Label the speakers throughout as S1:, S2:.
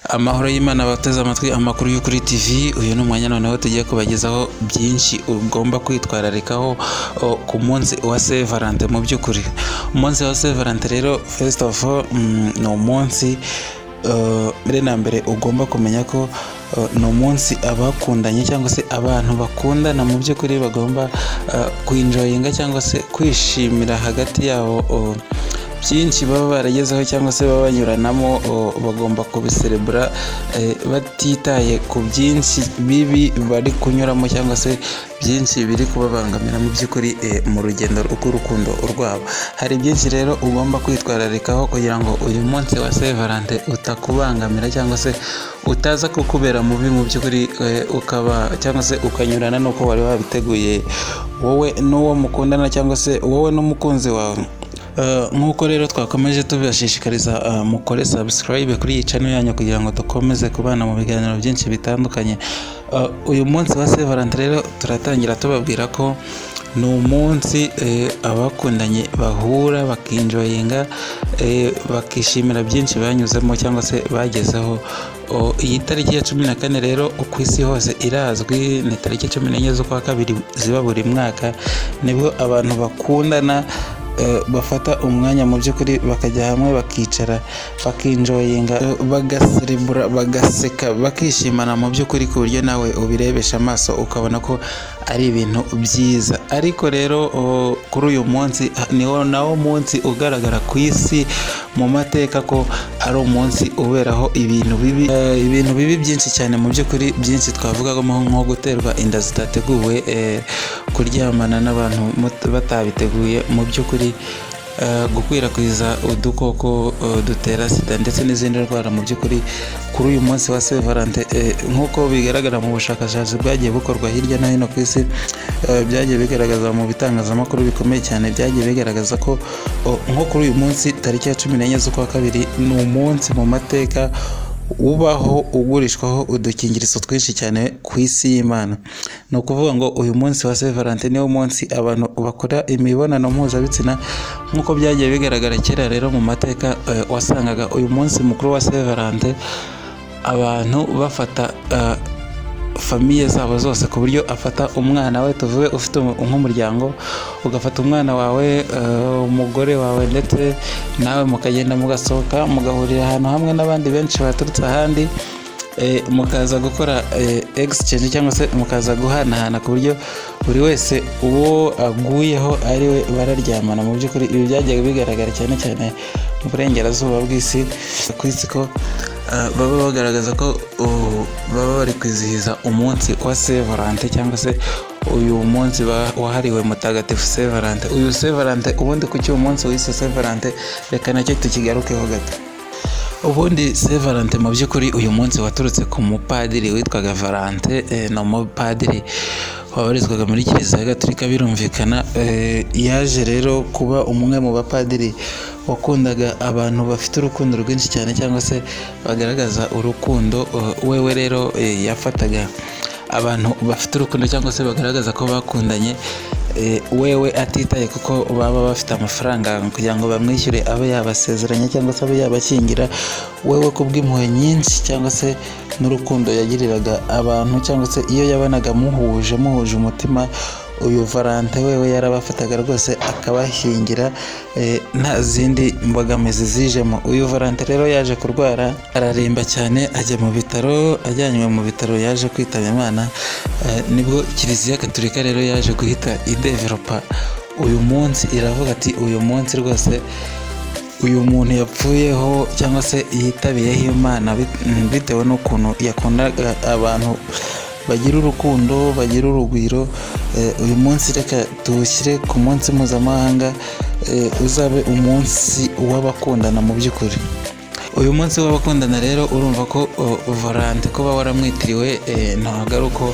S1: Amahoro y'Imana abateze amatwi amakuru yo kuri TV. Uyu ni umwanya noneho tugiye kubagezaho byinshi ugomba kwitwararikaho ku munsi wa Saint Valentin. Mu by'ukuri umunsi wa Saint Valentin rero first of all ni umunsi mbere na mbere ugomba kumenya ko ni umunsi abakundanye cyangwa se abantu bakundana mu by'ukuri bagomba kwinjoyinga cyangwa se kwishimira hagati yabo byinshi baba baragezeho cyangwa se baba banyuranamo, bagomba kubiserebura batitaye ku byinshi bibi bari kunyuramo cyangwa se byinshi biri kubabangamira mu by'ukuri mu rugendo rw'urukundo rwabo. Hari byinshi rero ugomba kwitwararikaho kugira ngo uyu munsi wa Saint Valentin utakubangamira cyangwa se utaza kukubera mubi mu by'ukuri, ukaba cyangwa se ukanyurana n'uko wari wabiteguye wowe n'uwo mukundana cyangwa se wowe n'umukunzi wawe. Nk'uko rero twakomeje tubashishikariza mukore subscribe kuri iyi channel yanyu kugira ngo dukomeze kubana mu biganiro byinshi bitandukanye. Uyu munsi wa Saint Valentin rero turatangira tubabwira ko ni umunsi abakundanye bahura bakinjoyinga, bakishimira byinshi banyuzemo cyangwa se bagezeho. Iyi tariki ya 14 rero ku isi hose irazwi, ni tariki 14 z'ukwa kabiri ziba buri mwaka, nibwo abantu bakundana bafata umwanya mu by'ukuri bakajya hamwe bakicara bakinjoyinga, bagaserebura, bagaseka, bakishimana mu by'ukuri ku buryo nawe ubirebesha amaso ukabona ko ari ibintu byiza. Ariko rero kuri uyu munsi niwo nawo munsi ugaragara ku isi mu mateka ko ari umunsi uberaho ibintu bibi byinshi cyane mu by'ukuri, byinshi twavugamo nko guterwa inda zitateguwe, kuryamana n'abantu batabiteguye mu by'ukuri, gukwirakwiza udukoko dutera sida ndetse n'izindi ndwara. Mu by'ukuri kuri uyu munsi wa Saint Valentin nk'uko bigaragara mu bushakashatsi bwagiye bukorwa hirya no hino ku isi, byagiye bigaragaza mu bitangazamakuru bikomeye cyane, byagiye bigaragaza ko nko kuri uyu munsi tariki ya 14 z'ukwa kabiri ni umunsi mu mateka ubaho ugurishwaho udukingirizo twinshi cyane ku isi y'Imana. Ni ukuvuga ngo uyu munsi wa Saint Valentin niwo munsi abantu bakora imibonano mpuzabitsina. Nk'uko byagiye bigaragara kera rero mu mateka, wasangaga uyu munsi mukuru wa Saint Valentin abantu bafata famiye zabo zose, ku buryo afata umwana we, tuvuge ufite nk'umuryango, ugafata umwana wawe, umugore wawe ndetse nawe, mukagenda mugasohoka mugahurira ahantu hamwe n'abandi benshi baturutse ahandi, mukaza gukora exchange cyangwa se mukaza guhanahana, ku buryo buri wese uwo aguyeho ari we bararyamana. Mu by'ukuri ibi byagiye bigaragara cyane cyane mu burengerazuba bw'isi ku isi, ko baba bagaragaza ko baba bari kwizihiza umunsi wa Saint Valentin cyangwa se uyu munsi wahariwe mutagatifu Saint Valentin. Uyu Saint Valentin ubundi ku cy'uyu munsi wise Saint Valentin, reka nacyo tukigarukeho gato. Ubundi Saint Valentin mu by'ukuri uyu munsi waturutse ku mupadiri witwaga Valentin, ni umupadiri wabarizwaga muri Kiliziya Gatolika. Birumvikana yaje rero kuba umwe mu bapadiri wakundaga abantu bafite urukundo rwinshi cyane cyangwa se bagaragaza urukundo. Wewe rero yafataga abantu bafite urukundo cyangwa se bagaragaza ko bakundanye, wewe atitaye kuko baba bafite amafaranga kugira ngo bamwishyure abe yabasezeranya cyangwa se abe yabashyingira. Wewe kubw'impuhwe nyinshi cyangwa se n'urukundo yagiriraga abantu, cyangwa se iyo yabonaga muhuje umutima, uyu Valentin wewe yarabafataga rwose akabashyingira nta zindi mbogamizi zijemo. Uyu Valentin rero yaje kurwara araremba cyane, ajya mu bitaro. Ajyanywe mu bitaro yaje kwitaba Imana, nibwo Kiliziya Gatolika rero yaje guhita idevelopa uyu munsi, iravuga ati uyu munsi rwose uyu muntu yapfuyeho cyangwa se yitabiyeho Imana bitewe n'ukuntu yakundaga abantu bagira urukundo, bagira urugwiro. Uyu munsi reka tuwushyire ku munsi mpuzamahanga, uzabe umunsi w'abakundana. Mu by'ukuri uyu munsi w'abakundana rero urumva ko Valentin kuba waramwitiriwe ntabwo ari uko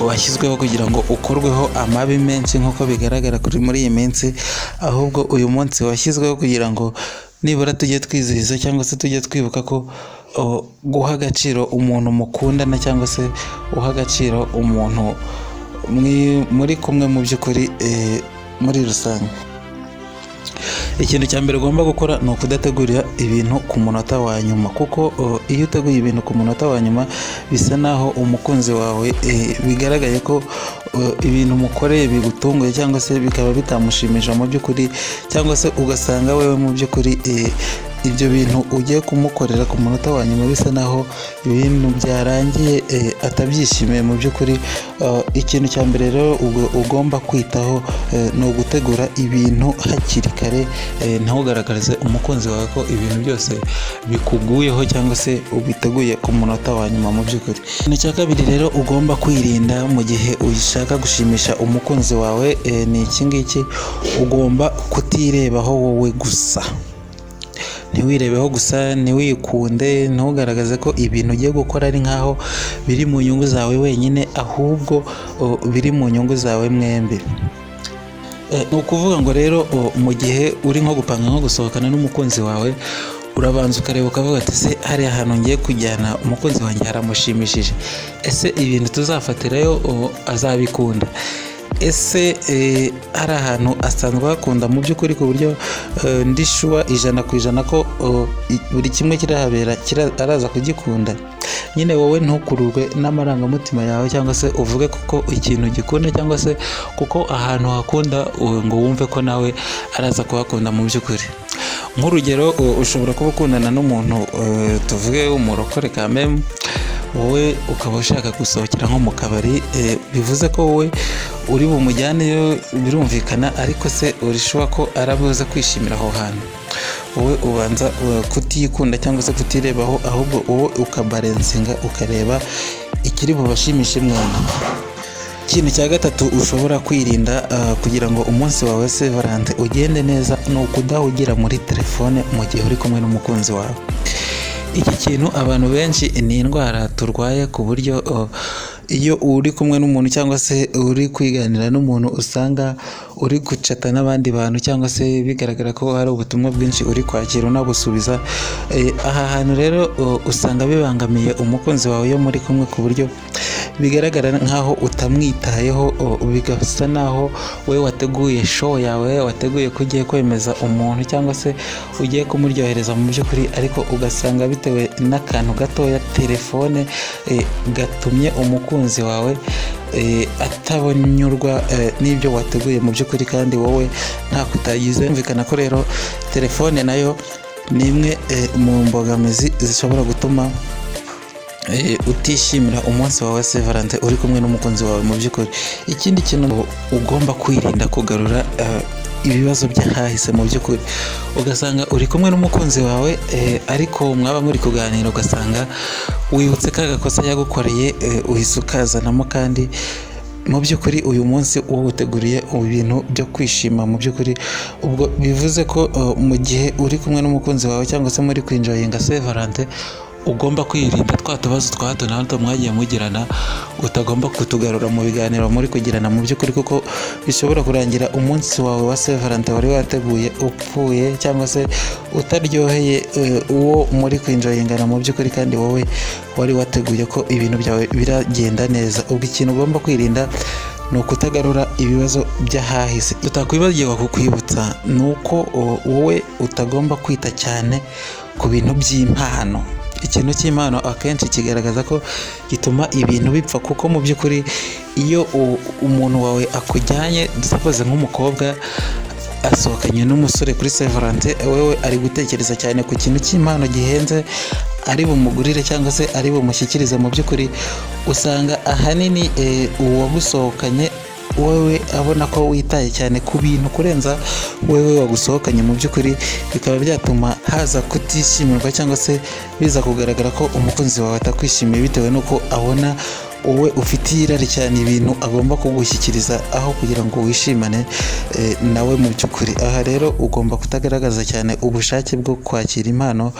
S1: washyizweho kugira ngo ukorweho amabi menshi nk'uko bigaragara muri iyi minsi, ahubwo uyu munsi washyizweho kugira ngo nibura tujye twizihiza cyangwa se tujye twibuka ko guha agaciro umuntu mukundana cyangwa se uha agaciro umuntu muri kumwe mu by'ukuri muri rusange. ikintu cya mbere ugomba gukora ni ukudategurira ibintu ku munota wa nyuma, kuko iyo uteguye ibintu ku munota wa nyuma bisa naho umukunzi wawe bigaragaye ko ibintu mukoreye bigutunguye cyangwa se bikaba bitamushimisha mu by'ukuri, cyangwa se ugasanga wewe mu by'ukuri ibyo bintu ugiye kumukorera ku munota wa nyuma bisa naho ibintu byarangiye atabyishimiye mu by'ukuri. Ikintu cya mbere rero ugomba kwitaho ni ugutegura ibintu hakiri kare, ntugaragarize umukunzi wawe ko ibintu byose bikuguyeho cyangwa se ubiteguye ku munota wa nyuma mu by'ukuri. Ikintu cya kabiri rero ugomba kwirinda mu gihe ushaka gushimisha umukunzi wawe ni iki ngiki: ugomba kutirebaho wowe gusa. Ntiwirebeho gusa, ntiwikunde, ntugaragaze ko ibintu ugiye gukora ari nkaho biri mu nyungu zawe wenyine, ahubwo biri mu nyungu zawe mwembi. Ni ukuvuga ngo rero mu gihe uri nko gupanga nko gusohokana n'umukunzi wawe, urabanza ukareba ukavuga ati ese hariya hantu ngiye kujyana umukunzi wanjye haramushimishije? Ese ibintu tuzafatirayo azabikunda? Ese hari ahantu asanzwe hakunda mu by'ukuri ku buryo ndi shuwa 100% ko buri kimwe kirahabera araza kugikunda? Nyine wowe ntukururwe n'amarangamutima yawe cyangwa se uvuge kuko ikintu gikunda cyangwa se kuko ahantu hakunda ngo wumve ko nawe araza kuhakunda mu by'ukuri. Nk'urugero, ushobora kuba ukundana n'umuntu tuvuge umurokore kameme, wowe ukaba ushaka gusohokera nko mu kabari, bivuze ko wowe uri bumujyaneyo birumvikana, ariko se urishuwa ko arabuza kwishimira aho hantu? Wowe ubanza kutikunda cyangwa se kutirebaho, ahubwo wowe ukabarensinga ukareba ikiri bubashimishe mwembi. Ikintu cya gatatu ushobora kwirinda kugira ngo umunsi wawe Saint Valentin ugende neza ni ukudahugira muri telefone mu gihe uri kumwe n'umukunzi wawe. Iki kintu abantu benshi ni indwara turwaye, ku buryo iyo uri kumwe n'umuntu cyangwa se uri kwiganira n'umuntu usanga uri gucata n'abandi bantu, cyangwa se bigaragara ko hari ubutumwa bwinshi uri kwakira unabusubiza. Aha hantu rero usanga bibangamiye umukunzi wawe iyo muri kumwe, ku buryo bigaragara nkaho utamwitayeho, bigasa naho we wateguye show yawe, wateguye ko ugiye kwemeza umuntu cyangwa se ugiye kumuryohereza mu by'ukuri, ariko ugasanga bitewe n'akantu gatoya telefone gatumye umukunzi wawe atabonyurwa n'ibyo wateguye mu by'ukuri, kandi wowe ntako utagize. Byumvikana ko rero telefone nayo ni imwe mu mbogamizi zishobora gutuma utishimira umunsi wawe Saint Valentin uri kumwe n'umukunzi wawe mu by'ukuri. Ikindi kintu ugomba kwirinda kugarura ibibazo byahahise mu by'ukuri. Ugasanga uri kumwe n'umukunzi wawe ariko mwaba muri kuganira, ugasanga wibutse ka gakosa yagukoreye, uhise ukazanamo, kandi mu by'ukuri uyu munsi uwuteguriye ibintu byo kwishima mu by'ukuri. Ubwo bivuze ko mu gihe uri kumwe n'umukunzi wawe cyangwa se muri kwinjoyinga Saint Valentin, ugomba kwirinda twa tubazo twa hato na hato mwagiye mugirana, utagomba kutugarura mu biganiro muri kugirana mu by'ukuri, kuko bishobora kurangira umunsi wawe wa Saint Valentin wari wateguye upfuye, cyangwa se utaryoheye uwo muri kwinjoyingana mu by'ukuri, kandi wowe wari wateguye ko ibintu byawe biragenda neza. Ubwo ikintu ugomba kwirinda ni ukutagarura ibibazo by'ahahise. Tutakwibagirwa kukwibutsa ni uko wowe utagomba kwita cyane ku bintu by'impano. Ikintu cy'impano akenshi kigaragaza ko gituma ibintu bipfa, kuko mu by'ukuri iyo umuntu wawe akujyanye, dusapoze nk'umukobwa asohokanye n'umusore kuri Saint Valentin, wewe ari gutekereza cyane ku kintu cy'impano gihenze ari bumugurire cyangwa se ari bumushyikirize. Mu by'ukuri usanga ahanini uwagusohokanye wowe abona ko witaye cyane ku bintu kurenza wewe wagusohokanye. Mu by'ukuri bikaba byatuma haza kutishimirwa, cyangwa se biza kugaragara ko umukunzi wawe atakwishimiye bitewe n'uko abona wowe ufitiye irari cyane ibintu agomba kugushyikiriza, aho kugira ngo wishimane nawe mu by'ukuri. Aha rero ugomba kutagaragaza cyane ubushake bwo kwakira impano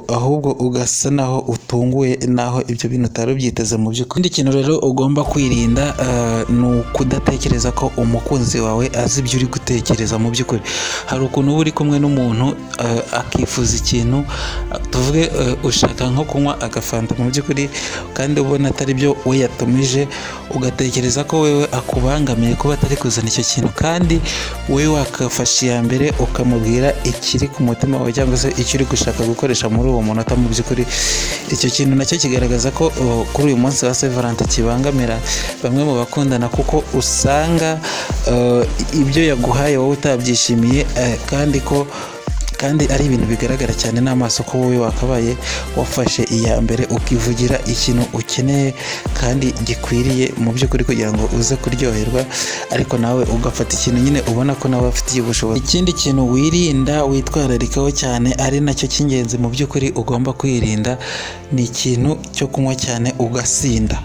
S1: ahubwo ugasa naho utunguwe naho ibyo bintu utari ubyiteze mu by'ukuri. Ikindi kintu rero ugomba kwirinda ni ukudatekereza ko umukunzi wawe azi ibyo uri gutekereza mu by'ukuri. Hari ukuntu uba uri kumwe n'umuntu akifuza ikintu, tuvuge ushaka nko kunywa agafanta mu by'ukuri kandi ubona atari byo we yatumije, ugatekereza ko wewe akubangamiye kuba atari kuzana icyo kintu, kandi wowe wakafashe iya mbere ukamubwira ikiri ku mutima wawe cyangwa se icyo uri gushaka gukoresha muri uwo munota. Mu by'ukuri icyo kintu nacyo kigaragaza ko kuri uyu munsi wa Saint Valentin kibangamira bamwe mu bakundana, kuko usanga ibyo yaguhaye wowe utabyishimiye, kandi ari ibintu bigaragara cyane n'amaso ko wowe wakabaye wafashe iya mbere ukivugira ikintu ukeneye kandi gikwiriye mu by'ukuri kugira ngo uze kuryoherwa, ariko nawe ugafata ikintu nyine ubona ko nawe afitiye ubushobozi. Ikindi kintu wirinda witwararikaho cyane ari nacyo cy'ingenzi mu by'ukuri ugomba kwirinda, ni ikintu cyo kunywa cyane ugasinda.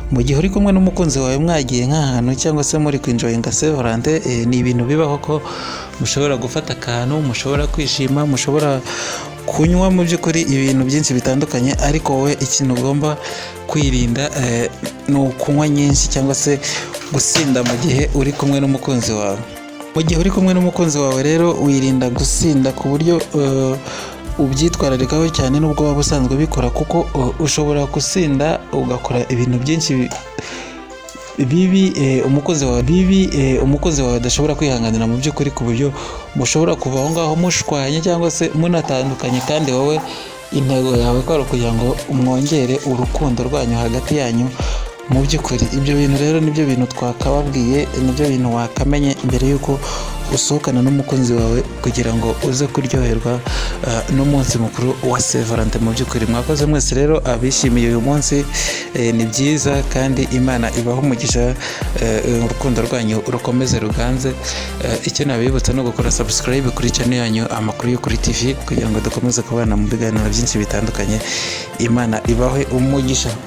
S1: Mu gihe uri kumwe n'umukunzi wawe mwagiye nk'ahantu cyangwa se muri kwinjoyinga Saint Valentin, ni ibintu bibaho ko mushobora gufata akantu, mushobora kwishima, mushobora kunywa mu by'ukuri ibintu byinshi bitandukanye, ariko wowe ikintu ugomba kwirinda ni ukunywa nyinshi cyangwa se gusinda mu gihe uri kumwe n'umukunzi wawe. Mu gihe uri kumwe n'umukunzi wawe rero wirinda gusinda ku buryo ubyitwararikaho cyane nubwo waba usanzwe ubikora, kuko ushobora gusinda ugakora ibintu byinshi bibi umukozi wawe adashobora kwihanganira mu by'ukuri, ku buryo mushobora kuva aho ngaho mushwanye cyangwa se munatandukanye, kandi wowe intego yawe ko ari ukugira ngo mwongere urukundo rwanyu hagati yanyu. Mu by'ukuri ibyo bintu rero nibyo bintu twakababwiye, nibyo bintu wakamenye mbere y'uko usohokana n'umukunzi wawe kugira ngo uze kuryoherwa n'umunsi mukuru wa Saint Valentin. Mu by'ukuri mwakoze mwese rero abishimiye uyu munsi, ni byiza kandi Imana ibaha umugisha, urukundo rwanyu rukomeze ruganze. Icyo nabibutsa no gukora subscribe kuri channel yanyu Amakuru yo kuri TV kugira ngo dukomeze kubana mu biganiro byinshi bitandukanye. Imana ibahe umugisha.